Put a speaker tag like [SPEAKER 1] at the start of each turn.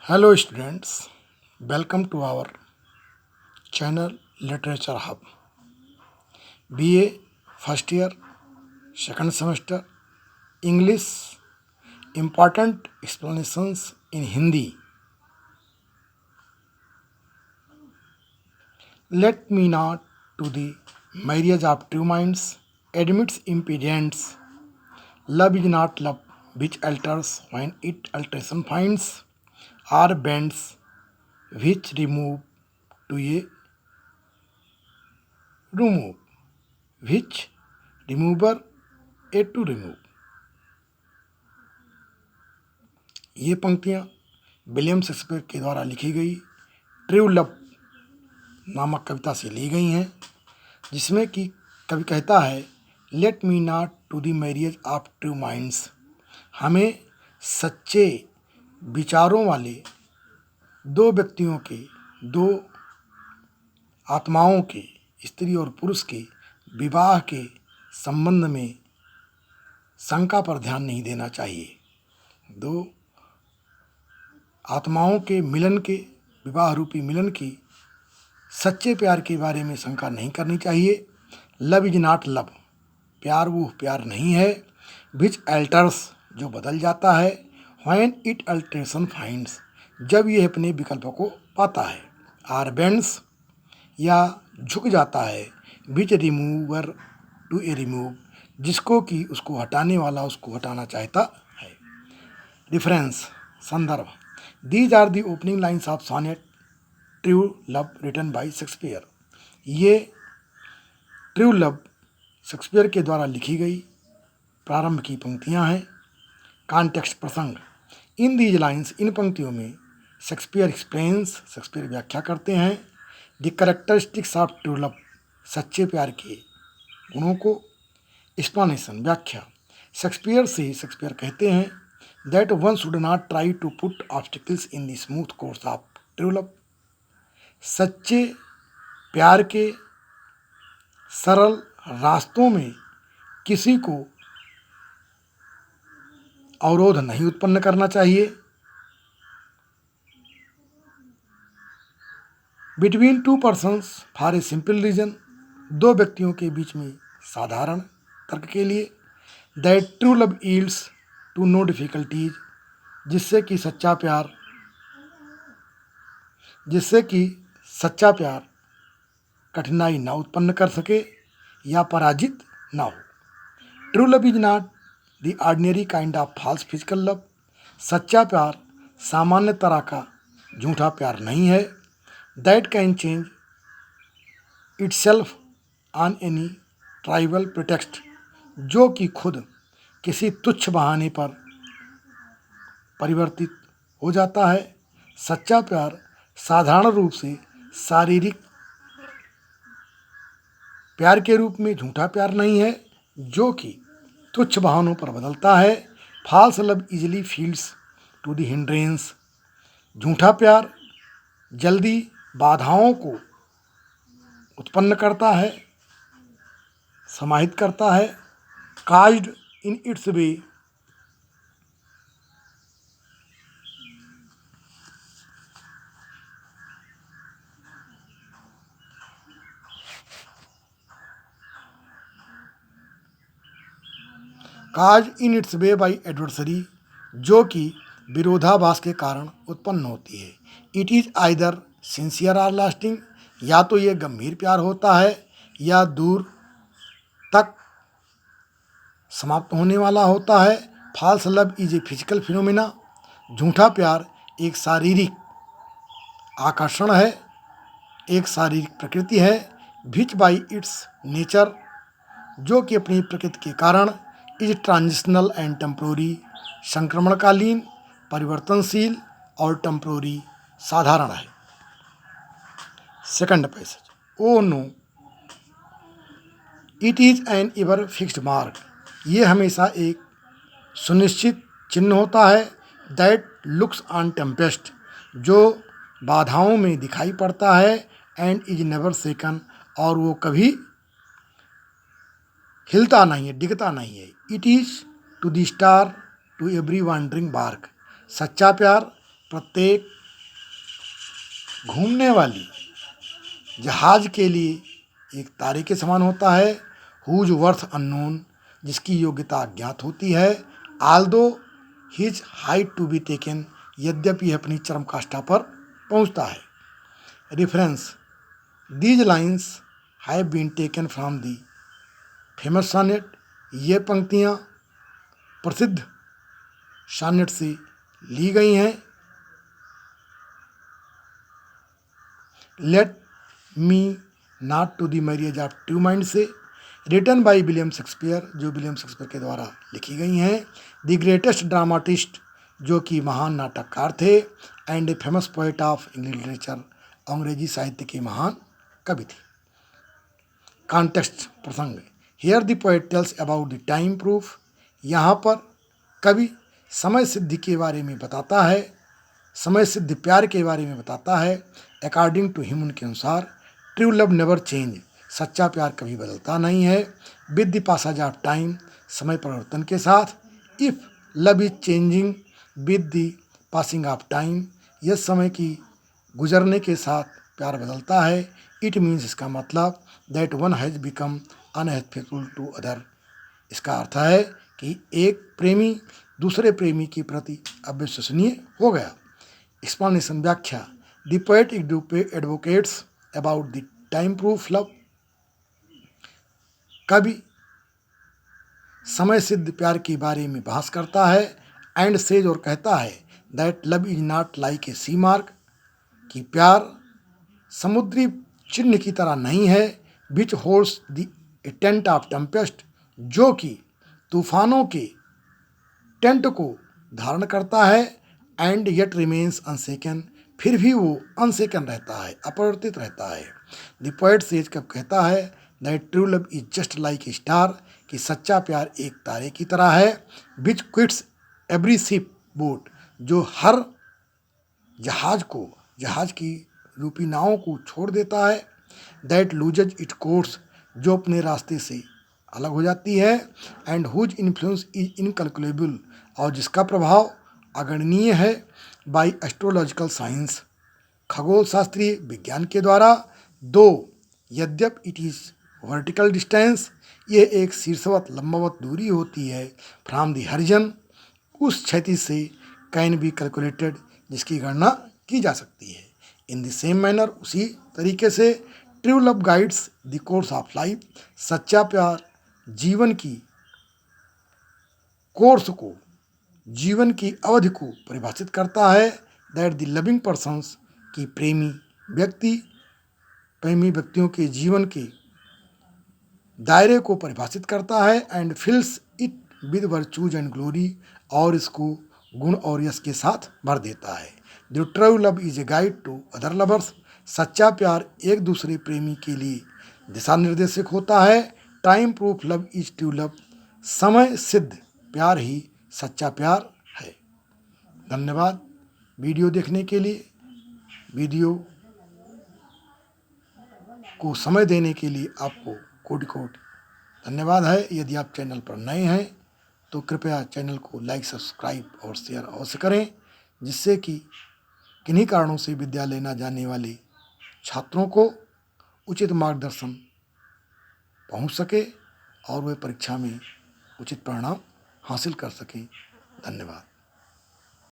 [SPEAKER 1] Hello students, welcome to our channel Literature Hub. BA first year, second semester, English, important explanations in Hindi. Let me not to the marriage of two minds, admits impedance. Love is not love which alters when it alteration finds, or bends which remove to a remove. Which remover a to remove. ये पंक्तियाँ William Shakespeare के द्वारा लिखी गई true love नामक कविता से ली गई हैं, जिसमें कि कवि कहता है let me not to the marriage of two minds, हमें सच्चे विचारों वाले दो व्यक्तियों के, दो आत्माओं के, स्त्री और पुरुष के विवाह के संबंध में शंका पर ध्यान नहीं देना चाहिए। दो आत्माओं के मिलन के, विवाह रूपी मिलन की सच्चे प्यार के बारे में शंका नहीं करनी चाहिए। लव इज नॉट लव, प्यार वो प्यार नहीं है। विच अल्टर्स, जो बदल जाता है। व्हेन इट अल्टरेशन फाइंड्स, जब ये अपने विकल्पों को पाता है। आर बेंड्स, या झुक जाता है। विच रिमूवर टू ए रिमूव, जिसको कि उसको हटाने वाला उसको हटाना चाहता है। रेफरेंस, संदर्भ, these are the opening lines of sonnet true love written by Shakespeare. ये ट्रू लव शेक्सपियर के द्वारा लिखी गई प्रारंभ की पंक्तियां हैं। कॉन्टेक्स्ट, प्रसंग, इन दीज लाइन्स, इन पंक्तियों में शेक्सपियर एक्सप्लेन्स, शेक्सपियर व्याख्या करते हैं the characteristics of true love, सच्चे प्यार के गुणों को। एक्सप्लेनेशन, व्याख्या, शेक्सपियर से शेक्सपियर कहते हैं that one should not try to put obstacles in the smooth course of true love, सच्चे प्यार के सरल रास्तों में किसी को अवरोध नहीं उत्पन्न करना चाहिए। Between two persons for a simple reason, दो व्यक्तियों के बीच में साधारण तर्क के लिए। That true love yields to no difficulties, जिससे कि सच्चा प्यार कठिनाई ना उत्पन्न कर सके या पराजित ना हो। True love is not the ordinary kind of false physical love, सच्चा प्यार सामान्य तरह का झूठा प्यार नहीं है। That can change itself on any trivial pretext, जो कि खुद किसी तुच्छ बहाने पर परिवर्तित हो जाता है। सच्चा प्यार साधारण रूप से शारीरिक प्यार के रूप में झूठा प्यार नहीं है, जो कि तुच्छ बहानों पर बदलता है। False love easily feels to the hindrance, झूठा प्यार जल्दी बाधाओं को उत्पन्न करता है, समाहित करता है। Caused in its way, cause in its way by adversary, जो कि विरोधाभास के कारण उत्पन्न होती है। इट इज़ आइदर सिंसियर और लास्टिंग, या तो ये गंभीर प्यार होता है या दूर तक समाप्त होने वाला होता है। False love is a physical phenomena, झूठा प्यार एक शारीरिक आकर्षण है, एक शारीरिक प्रकृति है। विच बाई इट्स नेचर, जो कि अपनी प्रकृति के कारण इज ट्रांजिशनल एंड टेम्प्रोरी, संक्रमणकालीन, परिवर्तनशील और टेम्प्रोरी, साधारण है। Second passage, oh no it is an ever fixed mark, ये हमेशा एक सुनिश्चित चिन्ह होता है। दैट लुक्स ऑन टेम्पेस्ट, जो बाधाओं में दिखाई पड़ता है। एंड इज नेवर सेकन, और वो कभी हिलता नहीं है, डिगता नहीं है। It is to the star to every wandering bark, सच्चा प्यार प्रत्येक घूमने वाली जहाज के लिए एक तारे के समान होता है। हुज वर्थ अननोन, जिसकी योग्यता अज्ञात होती है। Although his height to be taken, यद्यपि यह अपनी चरम काष्ठा पर पहुंचता है। Reference: these lines have been taken from the famous sonnet, ये पंक्तियाँ प्रसिद्ध सॉनेट से ली गई हैं। Let me not to the marriage of to mind से, रिटन बाय विलियम शेक्सपियर, जो विलियम शेक्सपियर के द्वारा लिखी गई हैं। द ग्रेटेस्ट ड्रामाटिस्ट, जो कि महान नाटककार थे। And a famous poet of English literature, अंग्रेजी साहित्य के महान कवि थे। कॉन्टेक्स्ट प्रसंग: here the poet tells about the time proof, यहाँ पर कवि समय सिद्धि के बारे में बताता है, समय सिद्ध प्यार के बारे में बताता है। अकॉर्डिंग टू हिम, उनके अनुसार, ट्रू लव नेवर चेंज, सच्चा प्यार कभी बदलता नहीं है। With the passage of time, समय परिवर्तन के साथ। If love is changing with the passing of time, यह समय की गुजरने के साथ प्यार बदलता है। इट मीन्स, इसका मतलब, that one has become unfaithful to other, इसका अर्थ है कि एक प्रेमी दूसरे प्रेमी के प्रति अविश्वसनीय हो गया। एक्सप्लेनेशन व्याख्या: the poet advocates about the time proof love, कवि समय सिद्ध प्यार के बारे में बहस करता है। एंड सेज, और कहता है, that love is not like a sea mark, कि प्यार समुद्री चिन्ह की तरह नहीं है। Which holds the tent of tempest, जो कि तूफानों के टेंट को धारण करता है। एंड येट रिमेन्स अनसेकन, फिर भी वो अनसेकन रहता है, अपरिवर्तित रहता है। द पोएट सेज, कब कहता है, that true love is just like a star, कि सच्चा प्यार एक तारे की तरह है। विच क्विट्स एवरी शिप बोट, जो हर जहाज की रूपी नावों को छोड़ देता है। दैट लूजेज इट कोर्स, जो अपने रास्ते से अलग हो जाती है। And whose influence is incalculable, और जिसका प्रभाव अगणनीय है। बाय एस्ट्रोलॉजिकल साइंस, खगोल शास्त्रीय विज्ञान के द्वारा। दो यद्यप इट इज वर्टिकल डिस्टेंस, यह एक शीर्षवत लंबवत दूरी होती है। फ्रॉम द हॉरिजन, उस क्षैतिज से। कैन बी कैलकुलेटेड, जिसकी गणना की जा सकती है। इन द सेम मैनर, उसी तरीके से। True love guides the course of life, सच्चा प्यार जीवन की कोर्स को, जीवन की अवधि को परिभाषित करता है। दैट द लविंग पर्सन्स, की प्रेमी व्यक्तियों के जीवन के दायरे को परिभाषित करता है। And fills it with virtues and glory, और इसको गुण और यश के साथ भर देता है। The true love is a guide to other lovers, सच्चा प्यार एक दूसरे प्रेमी के लिए दिशा निर्देशक होता है। Time proof love is true love, समय सिद्ध प्यार ही सच्चा प्यार है। धन्यवाद वीडियो देखने के लिए। वीडियो को समय देने के लिए आपको कोटि कोटि धन्यवाद है। यदि आप चैनल पर नए हैं तो कृपया चैनल को लाइक, सब्सक्राइब और शेयर अवश्य करें, जिससे कि किन्हीं कारणों से विद्यालय न जाने वाले छात्रों को उचित मार्गदर्शन पहुंच सके और वे परीक्षा में उचित परिणाम हासिल कर सकें। धन्यवाद।